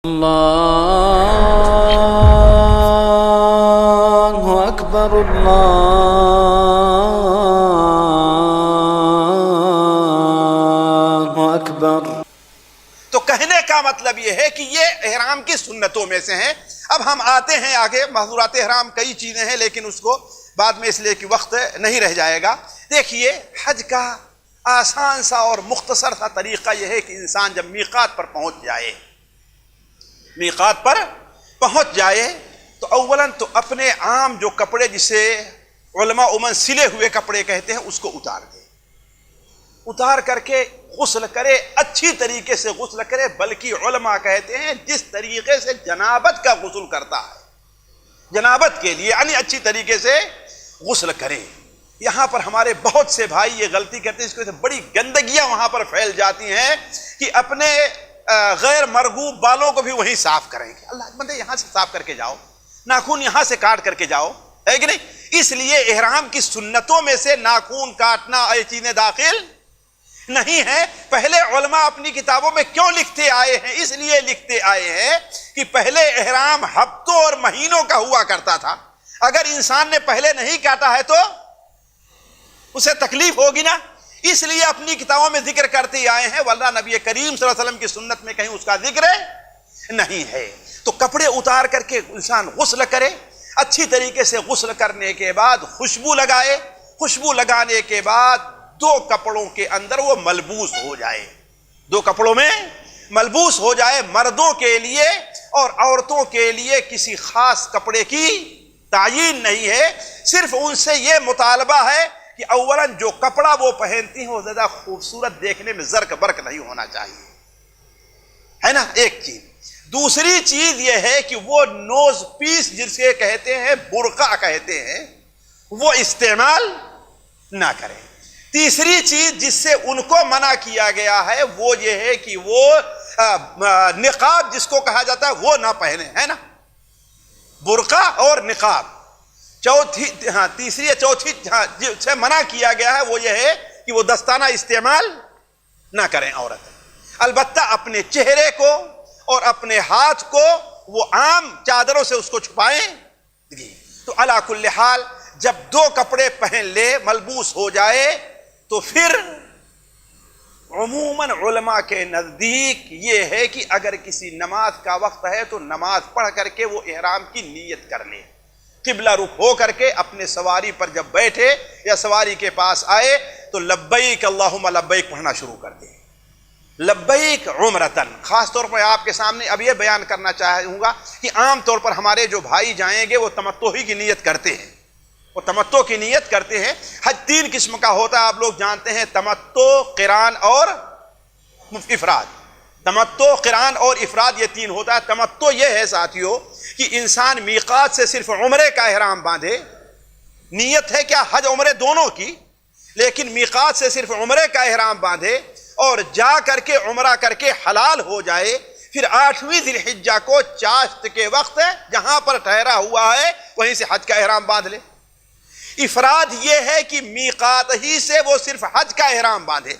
اللہ اکبر اللہ اکبر۔ تو کہنے کا مطلب یہ ہے کہ یہ احرام کی سنتوں میں سے ہیں۔ اب ہم آتے ہیں آگے، محظورات احرام کئی چیزیں ہیں لیکن اس کو بعد میں اس لیے کہ وقت نہیں رہ جائے گا۔ دیکھیے حج کا آسان سا اور مختصر سا طریقہ یہ ہے کہ انسان جب میقات پر پہنچ جائے تو اولاً تو اپنے عام جو کپڑے جسے علماء عموماً سلے ہوئے کپڑے کہتے ہیں اس کو اتار دے، اتار کر کے غسل کرے، اچھی طریقے سے غسل کرے، بلکہ علماء کہتے ہیں جس طریقے سے جنابت کا غسل کرتا ہے، جنابت کے لیے یعنی اچھی طریقے سے غسل کرے۔ یہاں پر ہمارے بہت سے بھائی یہ غلطی کرتے ہیں، اس کی وجہ سے بڑی گندگیاں وہاں پر پھیل جاتی ہیں کہ اپنے غیر مرغوب بالوں کو بھی وہیں صاف کریں گے۔ اللہ بندے یہاں سے صاف کر کے جاؤ، ناخن یہاں سے کاٹ کر کے جاؤ، ہے کہ نہیں؟ اس لیے احرام کی سنتوں میں سے ناخن کاٹنا یہ چیزیں داخل نہیں ہے۔ پہلے علماء اپنی کتابوں میں کیوں لکھتے آئے ہیں؟ اس لیے لکھتے آئے ہیں کہ پہلے احرام ہفتوں اور مہینوں کا ہوا کرتا تھا، اگر انسان نے پہلے نہیں کاٹا ہے تو اسے تکلیف ہوگی نا، اس لیے اپنی کتابوں میں ذکر کرتے آئے ہیں، ورنہ نبی کریم صلی اللہ علیہ وسلم کی سنت میں کہیں اس کا ذکر نہیں ہے۔ تو کپڑے اتار کر کے انسان غسل کرے، اچھی طریقے سے غسل کرنے کے بعد خوشبو لگائے، خوشبو لگانے کے بعد دو کپڑوں کے اندر وہ ملبوس ہو جائے، دو کپڑوں میں ملبوس ہو جائے۔ مردوں کے لیے اور عورتوں کے لیے کسی خاص کپڑے کی تعیین نہیں ہے، صرف ان سے یہ مطالبہ ہے کہ اولاً جو کپڑا وہ پہنتی ہیں وہ زیادہ خوبصورت دیکھنے میں زرق برق نہیں ہونا چاہیے، ہے نا، ایک چیز۔ دوسری چیز یہ ہے کہ وہ نوز پیس جسے کہتے ہیں، برقع کہتے ہیں، وہ استعمال نہ کریں۔ تیسری چیز جس سے ان کو منع کیا گیا ہے وہ یہ ہے کہ وہ نقاب جس کو کہا جاتا ہے وہ نہ پہنے، ہے نا، برقع اور نقاب۔ تیسری یا چوتھی جس سے منع کیا گیا ہے وہ یہ ہے کہ وہ دستانہ استعمال نہ کریں عورت، البتہ اپنے چہرے کو اور اپنے ہاتھ کو وہ عام چادروں سے اس کو چھپائیں۔ تو علی کل حال جب دو کپڑے پہن لے، ملبوس ہو جائے، تو پھر عموماً علماء کے نزدیک یہ ہے کہ اگر کسی نماز کا وقت ہے تو نماز پڑھ کر کے وہ احرام کی نیت کر لے، قبلہ رخ ہو کر کے اپنے سواری پر جب بیٹھے یا سواری کے پاس آئے تو لبیک اللہم لبیک پڑھنا شروع کر دے، لبیک عمرتن۔ خاص طور پر آپ کے سامنے اب یہ بیان کرنا چاہوں گا کہ عام طور پر ہمارے جو بھائی جائیں گے وہ تمتع ہی کی نیت کرتے ہیں، وہ تمتع کی نیت کرتے ہیں۔ حج تین قسم کا ہوتا ہے، آپ لوگ جانتے ہیں، تمتع، قران اور افراد۔ تمتع، قران اور افراد یہ تین ہوتا ہے۔ تمتع یہ ہے ساتھیو کہ انسان میقات سے صرف عمرے کا احرام باندھے، نیت ہے کیا حج عمرے دونوں کی، لیکن میقات سے صرف عمرے کا احرام باندھے اور جا کر کے عمرہ کر کے حلال ہو جائے، پھر 8ویں ذی الحجہ کو چاشت کے وقت جہاں پر ٹھہرا ہوا ہے وہیں سے حج کا احرام باندھ لے۔ افراد یہ ہے کہ میقات ہی سے وہ صرف حج کا احرام باندھے،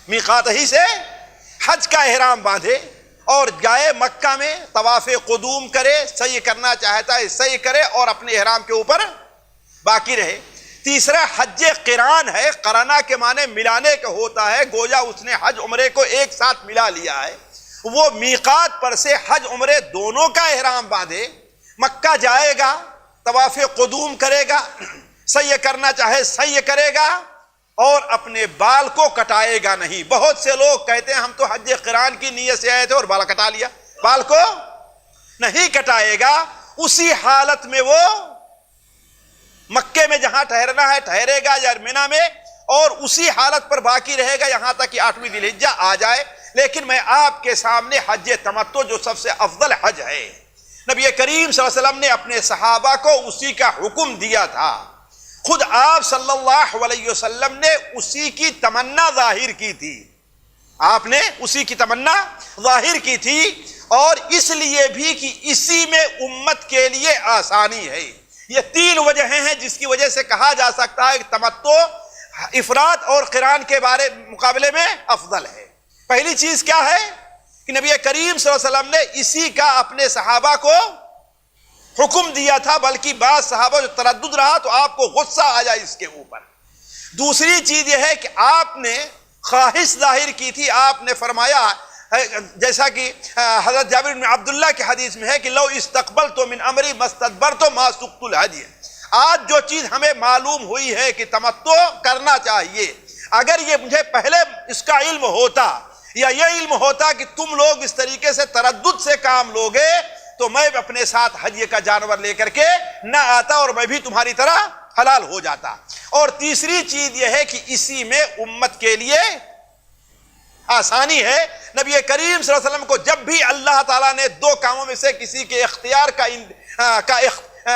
میقات ہی سے حج کا احرام باندھے اور جائے مکہ میں طواف قدوم کرے، سعی کرنا چاہتا ہے سعی کرے اور اپنے احرام کے اوپر باقی رہے۔ تیسرا حج قران ہے، قرانہ کے معنی ملانے کا ہوتا ہے، گویا اس نے حج عمرے کو ایک ساتھ ملا لیا ہے۔ وہ میقات پر سے حج عمرے دونوں کا احرام باندھے، مکہ جائے گا، طواف قدوم کرے گا، سعی کرنا چاہے سعی کرے گا اور اپنے بال کو کٹائے گا نہیں۔ بہت سے لوگ کہتے ہیں ہم تو حج قران کی نیت سے آئے تھے اور بال کٹا لیا، بال کو نہیں کٹائے گا۔ اسی حالت میں وہ مکے میں جہاں ٹھہرنا ہے ٹھہرے گا یا منی میں، اور اسی حالت پر باقی رہے گا یہاں تک کہ 8ویں ذی الحجہ آ جائے۔ لیکن میں آپ کے سامنے حج تمتع جو سب سے افضل حج ہے، نبی کریم صلی اللہ علیہ وسلم نے اپنے صحابہ کو اسی کا حکم دیا تھا، خود آپ صلی اللہ علیہ وسلم نے اسی کی تمنا ظاہر کی تھی، آپ نے اسی کی تمنا ظاہر کی تھی، اور اس لیے بھی کہ اسی میں امت کے لیے آسانی ہے۔ یہ تین وجہیں ہیں جس کی وجہ سے کہا جا سکتا ہے کہ تمتع افراد اور قران کے مقابلے میں افضل ہے۔ پہلی چیز کیا ہے کہ نبی کریم صلی اللہ علیہ وسلم نے اسی کا اپنے صحابہ کو حکم دیا تھا، بلکہ بعض صحابہ جو تردد رہا تو آپ کو غصہ آیا اس کے اوپر۔ دوسری چیز یہ ہے کہ آپ نے خواہش ظاہر کی تھی، آپ نے فرمایا جیسا کہ حضرت جابر بن عبداللہ کی حدیث میں ہے کہ لو استقبلت من امری مستدبرت ما سقت الہدی، آج جو چیز ہمیں معلوم ہوئی ہے کہ تمتع کرنا چاہیے، اگر یہ مجھے پہلے اس کا علم ہوتا یا یہ علم ہوتا کہ تم لوگ اس طریقے سے تردد سے کام لوگے تو میں اپنے ساتھ ہدیے کا جانور لے کر کے نہ آتا اور میں بھی تمہاری طرح حلال ہو جاتا۔ اور تیسری چیز یہ ہے کہ اسی میں امت کے لیے آسانی ہے۔ نبی کریم صلی اللہ علیہ وسلم کو جب بھی اللہ تعالیٰ نے دو کاموں میں سے کسی کے اختیار کا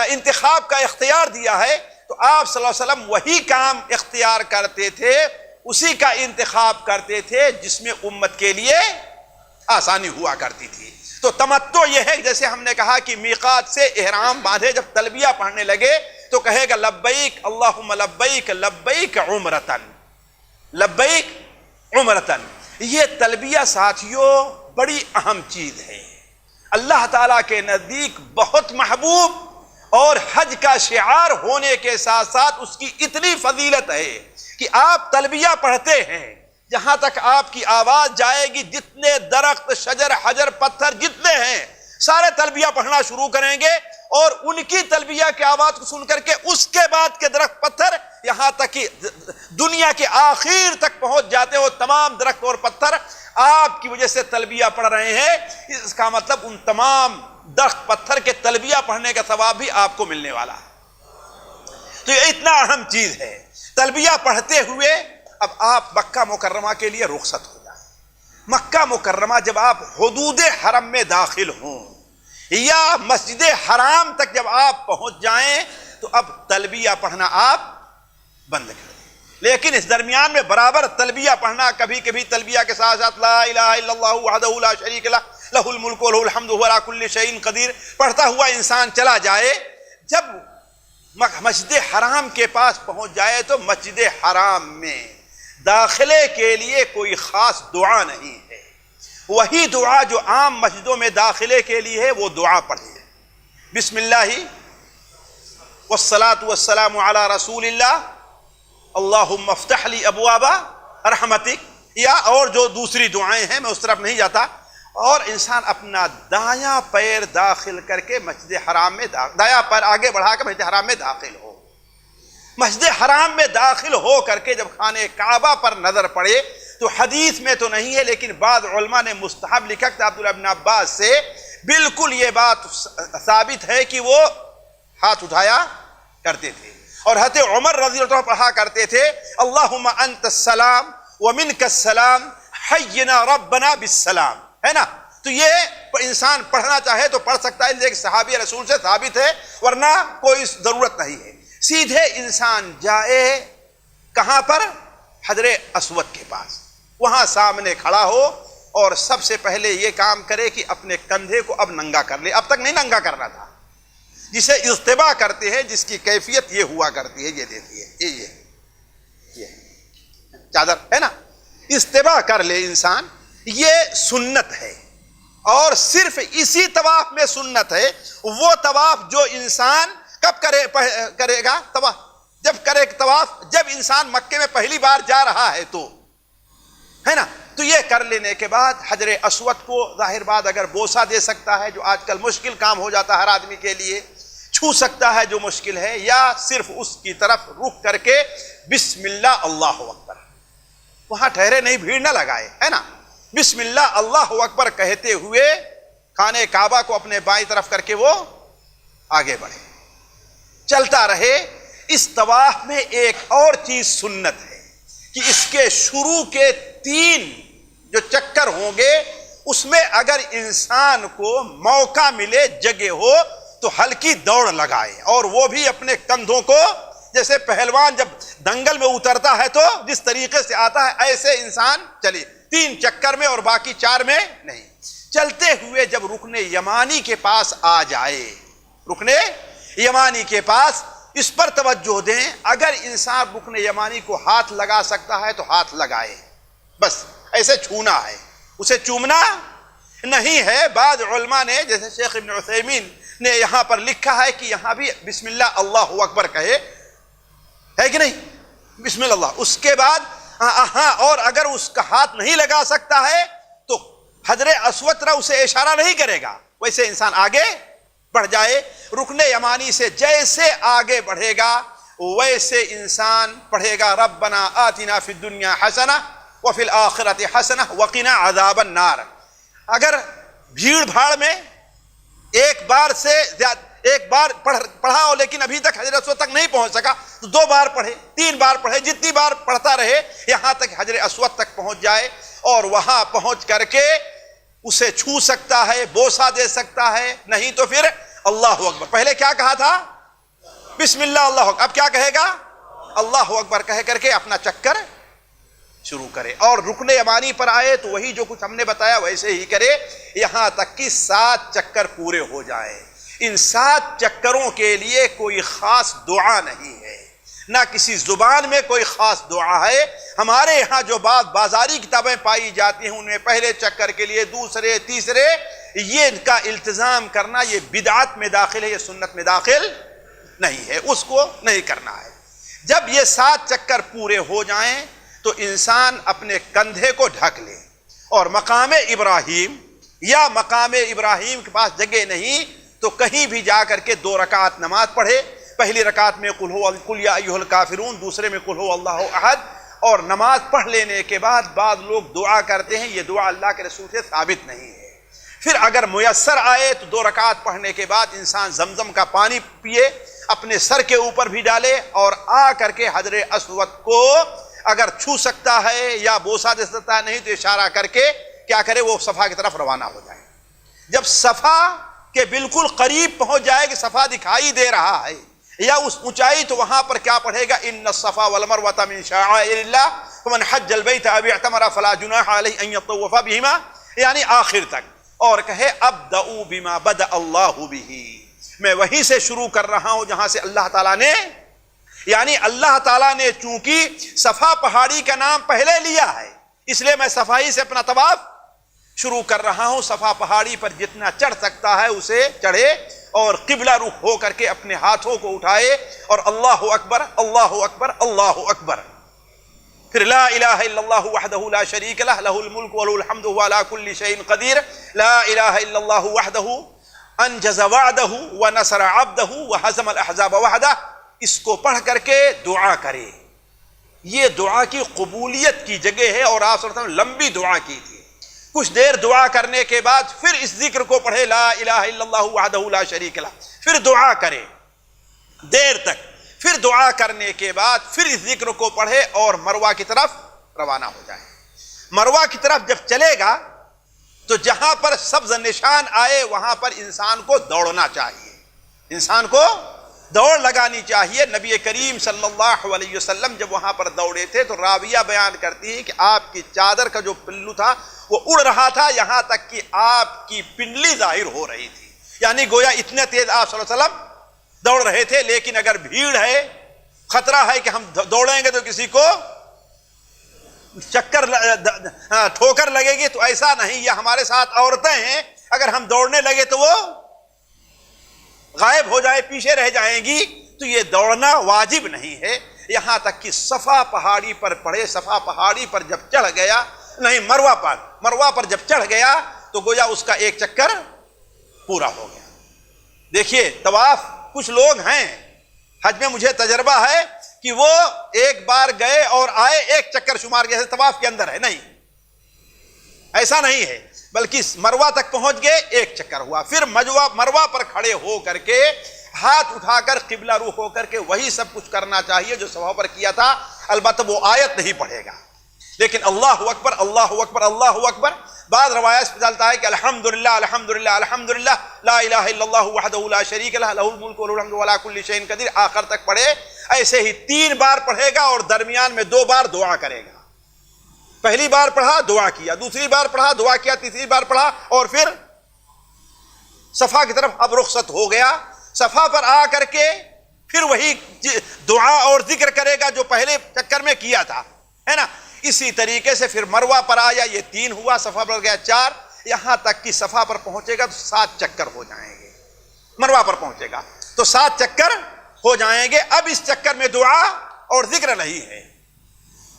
انتخاب کا اختیار دیا ہے تو آپ صلی اللہ علیہ وسلم وہی کام اختیار کرتے تھے، اسی کا انتخاب کرتے تھے جس میں امت کے لیے آسانی ہوا کرتی تھی۔ تو تمتع یہ ہے جیسے ہم نے کہا کہ میقات سے احرام باندھے جب تلبیہ پڑھنے لگے تو کہے گا لبیک اللہم لبیک لبیک عمرتن، لبیک عمرتن۔ یہ تلبیہ ساتھیوں بڑی اہم چیز ہے، اللہ تعالیٰ کے نزدیک بہت محبوب اور حج کا شعار ہونے کے ساتھ ساتھ اس کی اتنی فضیلت ہے کہ آپ تلبیہ پڑھتے ہیں جہاں تک آپ کی آواز جائے گی، جتنے درخت شجر حجر پتھر جتنے ہیں سارے تلبیہ پڑھنا شروع کریں گے، اور ان کی تلبیہ کی آواز کو سن کر کے اس کے بعد کے درخت پتھر یہاں تک کہ دنیا کے آخر تک پہنچ جاتے ہو، تمام درخت اور پتھر آپ کی وجہ سے تلبیہ پڑھ رہے ہیں۔ اس کا مطلب ان تمام درخت پتھر کے تلبیہ پڑھنے کا ثواب بھی آپ کو ملنے والا ہے۔ تو یہ اتنا اہم چیز ہے۔ تلبیہ پڑھتے ہوئے اب آپ مکہ مکرمہ کے لیے رخصت ہو جائیں۔ مکہ مکرمہ جب آپ حدود حرم میں داخل ہوں یا مسجد حرام تک جب آپ پہنچ جائیں تو اب تلبیہ پڑھنا آپ بند کر دیں، لیکن اس درمیان میں برابر تلبیہ پڑھنا، کبھی کبھی تلبیہ کے ساتھ ساتھ لا الہ الا اللہ وحدہ لا شریک لہ لہ الملک و لہ الحمد وہو علی کل شیء قدیر پڑھتا ہوا انسان چلا جائے۔ جب مسجد حرام کے پاس پہنچ جائے تو مسجد حرام میں داخلے کے لیے کوئی خاص دعا نہیں ہے، وہی دعا جو عام مسجدوں میں داخلے کے لیے ہے وہ دعا پڑھیں، بسم اللہ والصلاة والسلام علی رسول اللہ اللہم افتح لی ابواب رحمتک، یا اور جو دوسری دعائیں ہیں میں اس طرف نہیں جاتا، اور انسان اپنا دایاں پیر داخل کر کے مسجد حرام میں دایاں پیر آگے بڑھا کے مسجد حرام میں داخل ہو۔ مسجد حرام میں داخل ہو کر کے جب خانہ کعبہ پر نظر پڑے تو حدیث میں تو نہیں ہے لیکن بعض علماء نے مستحب لکھا کہ عبداللہ بن عباس سے بالکل یہ بات ثابت ہے کہ وہ ہاتھ اٹھایا کرتے تھے، اور حضرت عمر رضی اللہ عنہ پڑھا کرتے تھے اللہم انت السلام ومنک السلام حینا ربنا بالسلام، ہے نا؟ تو یہ انسان پڑھنا چاہے تو پڑھ سکتا ہے، ایک صحابی رسول سے ثابت ہے، ورنہ کوئی ضرورت نہیں ہے۔ سیدھے انسان جائے کہاں پر؟ حجر اسود کے پاس، وہاں سامنے کھڑا ہو اور سب سے پہلے یہ کام کرے کہ اپنے کندھے کو اب ننگا کر لے، اب تک نہیں ننگا کرنا تھا، جسے اجتباء کرتے ہیں، جس کی کیفیت یہ ہوا کرتی ہے، یہ دیتی ہے یہ چادر ہے نا، اجتباء کر لے انسان، یہ سنت ہے، اور صرف اسی طواف میں سنت ہے۔ وہ طواف جو انسان کب کرے گا؟ طواف جب کرے طواف جب انسان مکے میں پہلی بار جا رہا ہے تو، ہے نا؟ تو یہ کر لینے کے بعد حجر اسود کو ظاہر بات اگر بوسہ دے سکتا ہے، جو آج کل مشکل کام ہو جاتا ہے ہر آدمی کے لیے، چھو سکتا ہے جو مشکل ہے، یا صرف اس کی طرف رخ کر کے بسم اللہ اللہ اکبر، وہاں ٹھہرے نہیں، بھیڑ نہ لگائے، ہے نا؟ بسم اللہ اللہ اکبر کہتے ہوئے خانہ کعبہ کو اپنے بائیں طرف کر کے وہ آگے بڑھے، چلتا رہے۔ اس طواف میں ایک اور چیز سنت ہے کہ اس کے شروع کے 3 جو چکر ہوں گے اس میں اگر انسان کو موقع ملے، جگہ ہو تو ہلکی دوڑ لگائے، اور وہ بھی اپنے کندھوں کو، جیسے پہلوان جب دنگل میں اترتا ہے تو جس طریقے سے آتا ہے ایسے انسان چلے، 3 چکر میں اور باقی 4 میں نہیں۔ چلتے ہوئے جب رکن یمانی کے پاس آ جائے، رکن یمانی کے پاس، اس پر توجہ دیں، اگر انسان رکن یمانی کو ہاتھ لگا سکتا ہے تو ہاتھ لگائے، بس ایسے چھونا ہے، اسے چومنا نہیں ہے۔ بعض علماء نے جیسے شیخ ابن عثیمین نے یہاں پر لکھا ہے کہ یہاں بھی بسم اللہ اللہ اکبر کہے، ہے کہ نہیں، بسم اللہ، اس کے بعد ہاں، اور اگر اس کا ہاتھ نہیں لگا سکتا ہے تو حجر اسود طرح اسے اشارہ نہیں کرے گا، ویسے انسان آگے بڑھ جائے، رکن یمانی سے جیسے آگے بڑھے گا ویسے انسان پڑھے گا ربنا آتنا فی الدنیا حسنہ وفی الآخرۃ حسنہ وقنا عذاب النار۔ اگر بھیڑ بھاڑ میں ایک بار پڑھا ہو لیکن ابھی تک حجر اسود تک نہیں پہنچ سکا تو 2 بار پڑھے، 3 بار پڑھے، جتنی بار پڑھتا رہے یہاں تک حجر اسود تک پہنچ جائے، اور وہاں پہنچ کر کے اسے چھو سکتا ہے، بوسہ دے سکتا ہے، نہیں تو پھر اللہ اکبر۔ پہلے کیا کہا تھا؟ بسم اللہ اللہ اکبر، اب کیا کہے گا؟ اللہ اکبر کہہ کر کے اپنا چکر شروع کرے، اور رکن یمانی پر آئے تو وہی جو کچھ ہم نے بتایا ویسے ہی کرے، یہاں تک کہ 7 چکر پورے ہو جائیں۔ ان 7 چکروں کے لیے کوئی خاص دعا نہیں ہے، نہ کسی زبان میں کوئی خاص دعا ہے۔ ہمارے یہاں جو بازاری کتابیں پائی جاتی ہیں ان میں پہلے چکر کے لیے، دوسرے، تیسرے، یہ ان کا التزام کرنا یہ بدعت میں داخل ہے، یہ سنت میں داخل نہیں ہے، اس کو نہیں کرنا ہے۔ جب یہ 7 چکر پورے ہو جائیں تو انسان اپنے کندھے کو ڈھک لے، اور مقام ابراہیم یا مقام ابراہیم کے پاس جگہ نہیں تو کہیں بھی جا کر کے 2 رکعت نماز پڑھے، پہلی رکعت میں قل یا ایھا الکافرون، دوسرے میں قل ھو اللہ احد، اور نماز پڑھ لینے کے بعد بعض لوگ دعا کرتے ہیں، یہ دعا اللہ کے رسول سے ثابت نہیں ہے۔ پھر اگر میسر آئے تو 2 رکعت پڑھنے کے بعد انسان زمزم کا پانی پیے، اپنے سر کے اوپر بھی ڈالے، اور آ کر کے حجر اسود کو اگر چھو سکتا ہے یا بوسہ دے سکتا ہے، نہیں تو اشارہ کر کے کیا کرے، وہ صفا کی طرف روانہ ہو جائے۔ جب صفا کے بالکل قریب پہنچ جائے کہ صفا دکھائی دے رہا ہے یا اس اونچائی، تو وہاں پر کیا پڑھے گا؟ ان الصفا والمروۃ من شعائر اللہ فمن حج البیت او اعتمر فلا جناح علیہ ان یطوف بہما، یعنی آخر تک، اور کہے ابدؤ بما بدأ اللہ بہ، میں وہیں سے شروع کر رہا ہوں جہاں سے اللہ تعالیٰ نے، یعنی اللہ تعالیٰ نے چونکہ صفا پہاڑی کا نام پہلے لیا ہے اس لیے میں صفائی سے اپنا طواف شروع کر رہا ہوں۔ صفا پہاڑی پر جتنا چڑھ سکتا ہے اسے چڑھے، اور قبلہ رخ ہو کر کے اپنے ہاتھوں کو اٹھائے اور اللہ اکبر اللہ اکبر اللہ اکبر، پھر لا الہ الا اللہ وحدہ لا شریک لہ لہ الملک وله الحمد وهو على كل شيء قدیر، لا الہ الا اللہ وحدہ انجز وعدہ ونصر عبدہ وہزم الاحزاب وحدہ، اس کو پڑھ کر کے دعا کرے۔ یہ دعا کی قبولیت کی جگہ ہے، اور آپ صلی اللہ علیہ وسلم لمبی دعا کی تھی۔ کچھ دیر دعا کرنے کے بعد پھر اس ذکر کو پڑھے، لا الہ الا اللہ وحدہ لا شریک لہ، پھر دعا کرے دیر تک، پھر دعا کرنے کے بعد پھر اس ذکر کو پڑھے اور مروہ کی طرف روانہ ہو جائے۔ مروہ کی طرف جب چلے گا تو جہاں پر سبز نشان آئے وہاں پر انسان کو دوڑنا چاہیے، انسان کو دوڑ لگانی چاہیے۔ نبی کریم صلی اللہ علیہ وسلم جب وہاں پر دوڑے تھے تو راویہ بیان کرتی ہیں کہ آپ کی چادر کا جو پلو تھا وہ اڑ رہا تھا، یہاں تک کہ آپ کی پنڈلی ظاہر ہو رہی تھی، یعنی گویا اتنے تیز آپ صلی اللہ علیہ وسلم دوڑ رہے تھے۔ لیکن اگر بھیڑ ہے، خطرہ ہے کہ ہم دوڑیں گے تو کسی کو چکر ٹھوکر لگے گی، تو ایسا نہیں، یہ ہمارے ساتھ عورتیں ہیں، اگر ہم دوڑنے لگے تو وہ غائب ہو جائے، پیچھے رہ جائیں گی، تو یہ دوڑنا واجب نہیں ہے، یہاں تک کہ صفا پہاڑی پر پڑھے۔ صفا پہاڑی پر جب چڑھ گیا، نہیں مروہ پر جب چڑھ گیا تو گویا اس کا ایک چکر پورا ہو گیا۔ دیکھیے طواف، کچھ لوگ ہیں حج میں، مجھے تجربہ ہے کہ وہ ایک بار گئے اور آئے، ایک چکر شمار جیسے طواف کے اندر ہے، نہیں، ایسا نہیں ہے، بلکہ مروہ تک پہنچ گئے، ایک چکر ہوا، پھر مروہ پر کھڑے ہو کر کے ہاتھ اٹھا کر قبلہ رخ ہو کر کے وہی سب کچھ کرنا چاہیے جو صفا پر کیا تھا، البتہ وہ آیت نہیں پڑھے گا، لیکن اللہ اکبر اللہ اکبر اللہ اکبر۔ بعض روایات سے چلتا ہے کہ الحمدللہ الحمدللہ الحمدللہ لا الہ الا اللہ وحدہ لا شریک لہ لہ الملک وله الحمد وعلى كل شيء قدیر، آخر تک پڑھے۔ ایسے ہی 3 بار پڑھے گا اور درمیان میں 2 بار دعا کرے گا۔ پہلی بار پڑھا دعا کیا، دوسری بار پڑھا دعا کیا، تیسری بار پڑھا، اور پھر صفا کی طرف اب رخصت ہو گیا۔ صفا پر آ کر کے پھر وہی دعا اور ذکر کرے گا جو پہلے چکر میں کیا تھا، ہے نا۔ اسی طریقے سے پھر مروہ پر آیا، یہ 3 ہوا، صفا پر گیا 4، یہاں تک کہ صفا پر پہنچے گا تو 7 چکر ہو جائیں گے، مروہ پر پہنچے گا تو 7 چکر ہو جائیں گے. اب اس چکر میں دعا اور ذکر نہیں ہے.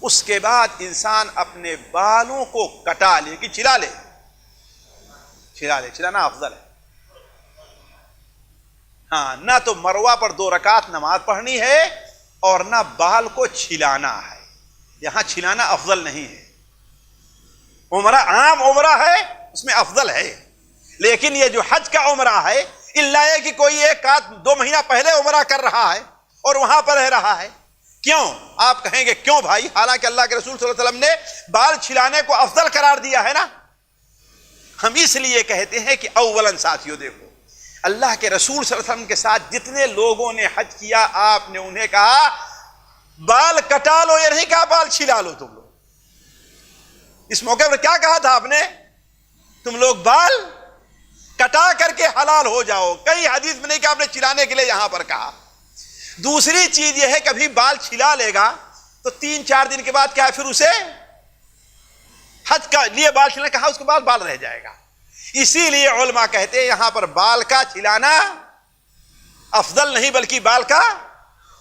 اس کے بعد انسان اپنے بالوں کو کٹا لے کہ چھلا لے، چھلانا افضل ہے. ہاں، نہ تو مروہ پر 2 رکعت نماز پڑھنی ہے اور نہ بال کو چھلانا ہے. یہاں چھلانا افضل نہیں ہے. عمرہ عام عمرہ ہے، اس میں افضل ہے، لیکن یہ جو حج کا عمرہ ہے، اللہ ہے کہ کوئی 1-2 مہینہ پہلے عمرہ کر رہا ہے اور وہاں پر رہ رہا ہے. کیوں؟ آپ کہیں گے کیوں بھائی، حالانکہ اللہ کے رسول صلی اللہ علیہ وسلم نے بال چھلانے کو افضل قرار دیا ہے نا. ہم اس لیے کہتے ہیں کہ اولاً ساتھیوں دیکھو، اللہ کے رسول صلی اللہ علیہ وسلم کے ساتھ جتنے لوگوں نے حج کیا، آپ نے انہیں کہا بال کٹا لو، یہ نہیں کہا بال چھلا لو. تم لوگ اس موقع پر کیا کہا تھا آپ نے؟ تم لوگ بال کٹا کر کے حلال ہو جاؤ. کئی حدیث میں نہیں کہ آپ نے چھلانے کے لیے یہاں پر کہا. دوسری چیز یہ ہے کبھی بال چھلا لے گا تو 3-4 دن کے بعد کیا ہے، پھر اسے حج کا لیے بال چھلانے کہا، اس کے بعد بال رہ جائے گا. اسی لیے علماء کہتے ہیں یہاں پر بال کا چھلانا افضل نہیں بلکہ بال کا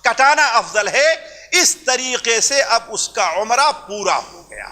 کٹانا افضل ہے. اس طریقے سے اب اس کا عمرہ پورا ہو گیا.